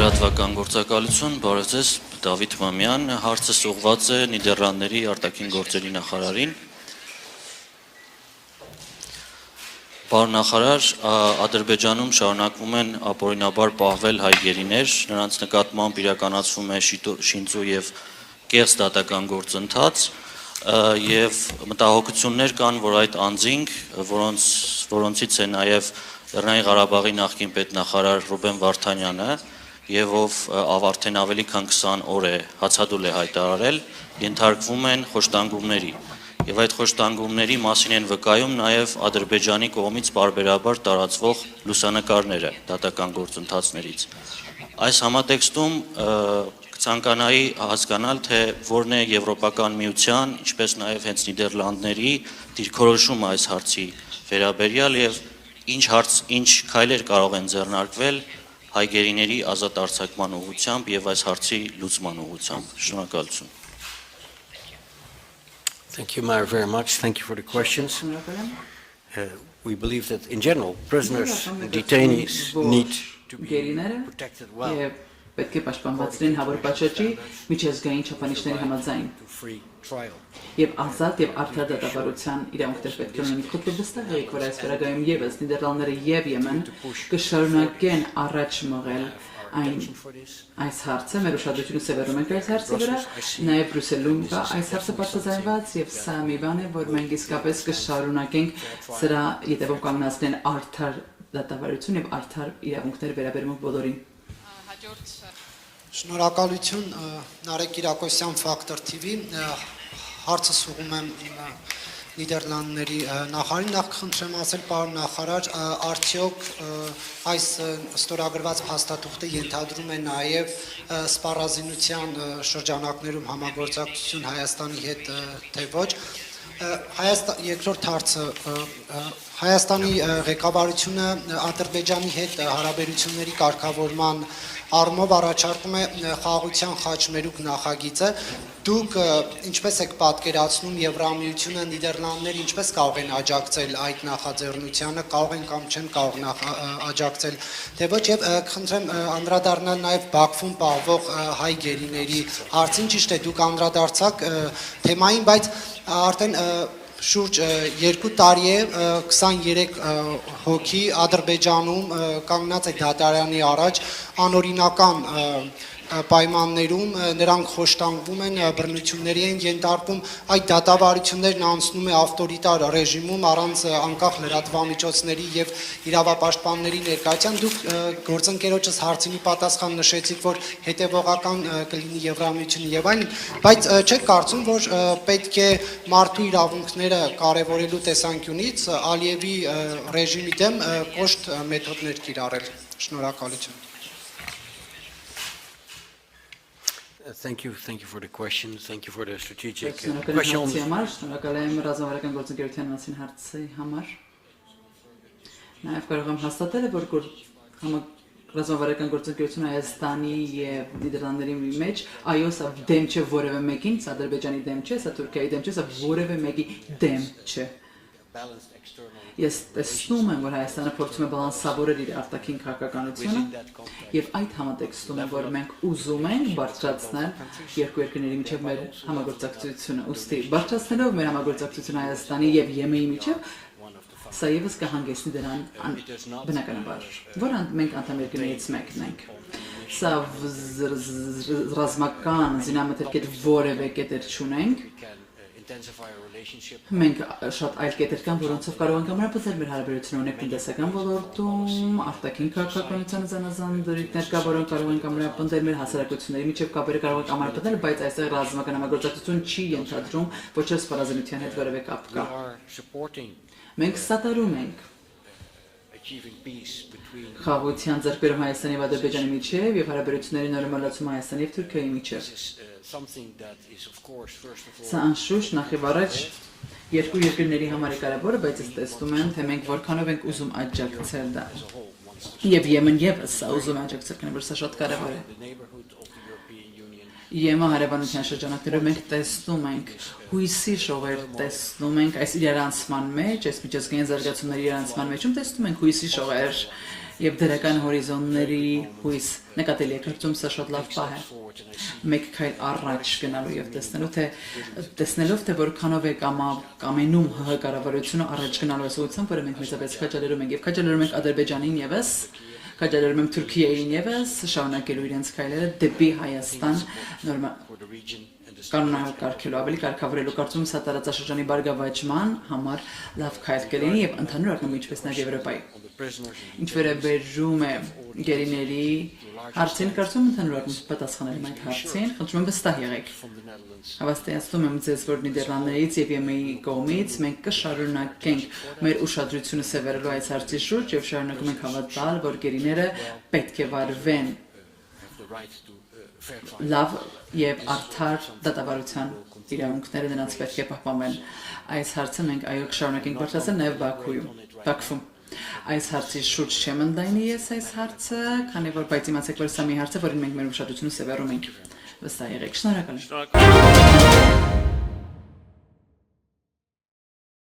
Լրատվական գործակալություն, բարև ձեզ, Դավիթ Մամյան, հարցը ուղղված է Նիդերլանդների արտաքին գործերի նախարարին։ Պարոն նախարար, Ադրբեջանում շարունակվում են ապօրինաբար պահվել հայ գերիներ, նրանց նկատմամբ իրականացվում է շինծու եւ կեղծ դատական գործընթաց, եւ մտահոգություններ կան, որ այդ անձինք, որոնցից է նաեւ Լեռնային Ղարաբաղի նախկին պետնախարար Ռուբեն Վարդանյանը, եւ ով արդեն ավելի քան 20 օր է հացադուլ է հայտարարել, ենթարկվում են խոշտանգումների։ Եվ այդ խոշտանգումների մասին են վկայում նաեւ Ադրբեջանի կողմից բարբերաբար տարածվող լուսանկարները դատական գործընթացներից։ Այս համատեքստում կցանկանայի հասկանալ, թե որն է Եվրոպական միության, ինչպես նաեւ հենց Նիդերլանդների դիրքորոշումը այս հարցի վերաբերյալ եւ ինչ քայլեր կարող են ձեռնարկվել հայ գերիների ազատ արձակման ուղղությամբ եւ այս հարցի լուծման ուղղությամբ։ Շնորհակալություն։ Thank you, Mayor, very much. Thank you for the questions. We believe that in general, prisoners and detainees need to be protected well. Պետք է պաշտպանվածին հավերպաչաճի միջազգային չափանիշների համաձայն եւ ազատ եւ արդար դատավարության իրավունքներ պետք է ունենան։ Քոթը վստահ եք, որ այս վերագայում եւս Նիդերլանդները եւ Եմեն կշարունակեն առաջ մղել այս հարցը, մեր ուշադրությունը սևեռում ենք այս հարցի վրա, նաեւ Բրյուսելում կա այս հարցը բարձրացված եւ սա մի բան է, որ մենք իսկապես կշարունակենք սրա յետևով կանգնացնել արդար դատավարություն եւ արդար իրավունքներ վերաբերող բոլորին։ Շնորհակալություն Նարեկ Կիրակոսյան Factor TV հարցը ուղղում եմ Նիդերլանդների նախարարին, նախ խնդրեմ ասել պարոն նախարար, արդյոք այս ստորագրված փաստաթուղթը ենթադրում է նաև սպառազինության շրջանակներում համագործակցություն Հայաստանի հետ, թե ոչ։ Երկրորդ հարցը Հայաստանի ղեկավարությունը Ադրբեջանի հետ հարաբերությունների կարգավորման առումով առաջարկում է խաղաղության խաչմերուկ նախագիծը։ Դուք ինչպես եք պատկերացնում Եվրամիությունը, Նիդերլանդները ինչպես կարող են աջակցել այդ նախաձեռնությանը, կարող են կամ չեն կարող աջակցել, թե ոչ, եւ խնդրեմ անդրադառնալ նաեւ Բաքվում պահվող հայ գերիների հարցին, ճիշտ է, դուք անդրադարձաք թեմային, բայց արդեն շուրջ 2 տարի է 23 հոգի Ադրբեջանում կանգնած է դատարանի առաջ անօրինական պայմաններում նրանք խոշտանգվում են, բռնությունների են ենթարկվում, այդ դատավարություններն անցնում է ավտորիտար ռեժիմում առանց անկախ լրատվամիջոցների եւ իրավապաշտպանների ներկայության։ Դուք գործընկերոջս հարցինի պատասխան նշեցիք, որ հետեւողական կլինի Եվրամիությունը եւ այլն, բայց չեք կարծում, որ պետք է մարդու իրավունքները կարեւորելու տեսանկյունից Ալիևի ռեժիմի դեմ կոշտ մեթոդներ կիրառել։ Շնորհակալություն։ Thank you for the question. Thank you for the strategic question. Շնորհակալ եմ ռազմավարական գործընկերության մասին հարցի համար։ Նաև կարող եմ հաստատել, որ ռազմավարական գործընկերությունը Հայաստանի եւ Նիդերլանդների մեջ, այո, սա դեմ չէ որևէ մեկին, սա Ադրբեջանի դեմ չէ, սա Թուրքիայի դեմ չէ, սա որևէ մեկի դեմ չէ։ Ես տեսնում եմ, որ Հայաստանը փորձում է բալանսավորել իր արտաքին քաղաքականությունը եւ այդ համատեքստում է, որ մենք ուզում ենք բարձրացնել երկու երկրների միջև մեր համագործակցությունը, ուստի բարձրացնելով մեր համագործակցությունը Հայաստանի եւ Եմենի միջև, սա եւս կհանգեցնի դրան բնականաբար, որ մենք անդամ երկրներից մեկն ենք։ Սա ռազմական զինամթերքեր որևէ կետեր չունենք։ Մենք շատ այլ կետեր կան, որոնցով կարող ենք ամրապնդել մեր հարաբերությունը ունենք տնտեսական ոլորտում, արտաքին քաղաքականության զանազան դրույթներ կա, որոնք կարող ենք ամրապնդել մեր հասարակությունների միջև կապերը կարող ենք ամրապնդել, բայց այստեղ ռազմական համագործակցություն չի ենթադրում, ոչ էլ սպառազինության հետ որևէ կապ կա։ Մենք սատարում ենք խաղաղության ձեռքբերում Հայաստանի եւ Ադրբեջանի միջև եւ հարաբերությունների նորմալացում Հայաստանի եւ Թուրքիայի միջև։ Սա անշուշտ նախ եւ առաջ երկու երկրների համար է կարևորը, բայց ես տեսնում եմ, թե մենք որքանով ենք ուզում աջակցել դա։ Եվ Եմեն եւս սա ուզում է աջակցել, որ սա շատ կարևոր է։ Եմը հարևանության շրջանակներում մենք տեսնում ենք հույսի շողեր, տեսնում ենք այս իրարանցման մեջ, այս միջազգային զարգացումների իրարանցման մեջում տեսնում ենք հույսի շողեր Եվ դրական հորիզոնների հույս նկատելի է կարծում սա շատ լավ պահ է մեկ քայլ առաջ գնալու եւ տեսնելով թե որքանով է կամենում ՀՀ կառավարությունը առաջ գնալու ասացությամբ որը մենք մեծապես քաջալերում ենք եւ քաջալերում ենք Ադրբեջանին եւս քաջալերում ենք Թուրքիային եւս շարունակելու իրենց քայլերը դեպի Հայաստան կանոնավոր կարգելու ավելի կարգավորելու կարծում սա տարածաշրջանի բարգավաճման համար լավ քայլ կլինի եւ ընդհանուր առմամբ ինչպես նաեւ Եվրոպայի ինչ վերաբերում է գերիների հարցին կարծում ընդհանուր առմամբ պատասխանել այդ հարցին խնդրում եմ վստահ եղեք հավաստիացնում եմ ձեզ որ Նիդերլանդներից եւ ԵՄ-ի կողմից մենք կշարունակենք մեր ուշադրությունը սևեռելու այս հարցի շուրջ եւ շարունակում ենք հավատալ որ գերիները պետք է վարվեն լավ եւ արդար դատավարության իրավունքները նրանց պետք է պահպանվեն այս հարցը մենք այո կշարունակենք բարձրացնել նաեւ Բաքվում այս հարցի շուրջ չեմ ընդայնի ես այս հարցը քանի որ բայց իմացեք որ սա մի հարց է որին մենք մեր ուշադրությունը սևեռում ենք վստահ եղեք շնորհակալ եմ